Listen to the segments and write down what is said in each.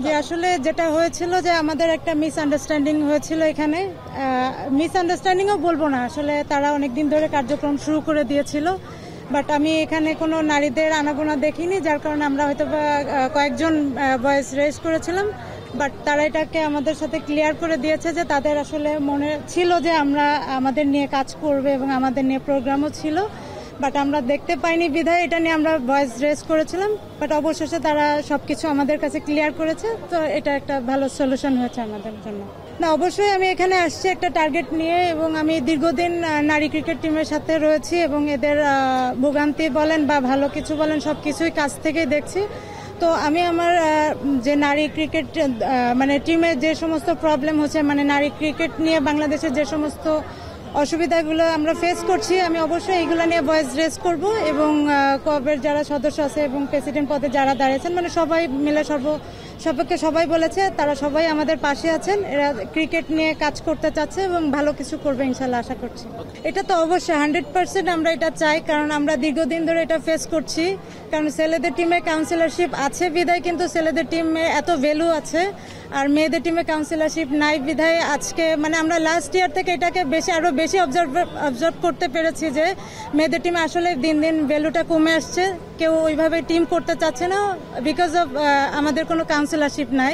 যে আসলে যেটা হয়েছিল যে আমাদের একটা মিসআন্ডারস্ট্যান্ডিং হয়েছিল এখানে, মিসআন্ডারস্ট্যান্ডিংও বলবো না, আসলে তারা অনেকদিন ধরে কার্যক্রম শুরু করে দিয়েছিল, বাট আমি এখানে কোনো নারীদের আনাগোনা দেখিনি, যার কারণে আমরা হয়তো কয়েকজন ভয়েস রেজ করেছিলাম, বাট তারা এটাকে আমাদের সাথে ক্লিয়ার করে দিয়েছে যে তাদের আসলে মনে ছিল যে আমরা আমাদের নিয়ে কাজ করবে এবং আমাদের নিয়ে প্রোগ্রামও ছিল, বাট আমরা দেখতে পাইনি বিধায় এটা নিয়ে আমরা ভয়েস রেজ করেছিলাম, বাট অবশেষে তারা সবকিছু আমাদের কাছে ক্লিয়ার করেছে, তো এটা একটা ভালো সলিউশন হয়েছে আমাদের জন্য। না, অবশ্যই আমি এখানে আসছি একটা টার্গেট নিয়ে, এবং আমি দীর্ঘদিন নারী ক্রিকেট টিমের সাথে রয়েছি এবং এদের ভোগান্তি বলেন বা ভালো কিছু বলেন সব কিছুই কাছ থেকেই দেখছি। তো আমি আমার যে নারী ক্রিকেট মানে টিমের যে সমস্ত প্রবলেম হচ্ছে, মানে নারী ক্রিকেট নিয়ে বাংলাদেশের যে সমস্ত অসুবিধাগুলো আমরা ফেস করছি, আমি অবশ্যই এইগুলো নিয়ে ভয়েস রেজ করব, এবং ক্লাবের যারা সদস্য আছে এবং প্রেসিডেন্ট পদে যারা দাঁড়িয়েছেন, মানে সবাই মিলে সর্বপক্ষে সবাই বলেছে, তারা সবাই আমাদের পাশে আছেন, এরা ক্রিকেট নিয়ে কাজ করতে চাচ্ছে এবং ভালো কিছু করবে ইনশাল্লাহ আশা করছি। এটা তো অবশ্যই 100% আমরা এটা চাই, কারণ আমরা দীর্ঘদিন ধরে এটা ফেস করছি, কারণ ছেলেদের টিমে কাউন্সিলরশিপ আছে বিধায় কিন্তু ছেলেদের টিমে এত ভ্যালু আছে, আর মেয়েদের টিমে কাউন্সিলরশিপ নাই বিধায় আজকে মানে আমরা লাস্ট ইয়ার থেকে এটাকে আরো বেশি অবজার্ভ করতে পেরেছি যে মেয়েদের টিমে আসলে দিন দিন ভ্যালুটা কমে আসছে, কেউ ওইভাবে টিম করতে চাচ্ছে না বিকজ অফ আমাদের কোনো কাউন্সিলরশিপ নাই।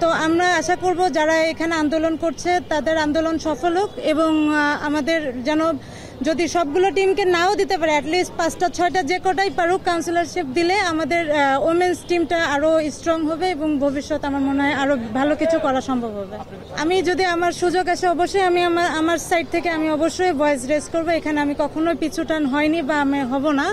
তো আমরা আশা করব যারা এখানে আন্দোলন করছে তাদের আন্দোলন সফল হোক, এবং আমাদের যেন যদি সবগুলো টিমকে নাও দিতে পারে, অ্যাটলিস্ট 5-6টা যে কটাই পারুক কাউন্সিলরশিপ দিলে আমাদের ওমেন্স টিমটা আরো স্ট্রং হবে এবং ভবিষ্যৎ আমার মনে হয় আরো ভালো কিছু করা সম্ভব হবে। আমি যদি আমার সুযোগ আসে অবশ্যই আমি আমার সাইড থেকে আমি অবশ্যই ভয়েস রেজ করবো। এখানে আমি কখনোই পিছুটান হয়নি বা আমি হব না।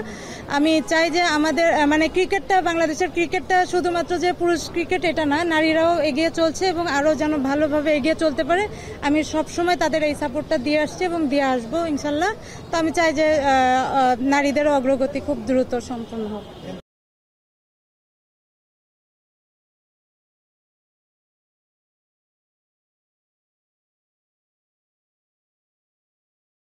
আমি চাই যে আমাদের মানে ক্রিকেটটা, বাংলাদেশের ক্রিকেটটা শুধুমাত্র যে পুরুষ ক্রিকেট এটা না, নারীরাও এগিয়ে চলছে এবং আরো যেন ভালোভাবে এগিয়ে চলতে পারে। আমি সব সময় তাদের এই সাপোর্টটা দিয়ে আসছি এবং দিয়ে আসবো ইনশাল্লাহ। তো আমি চাই যে নারীদেরও অগ্রগতি খুব দ্রুত সম্পন্ন হোক।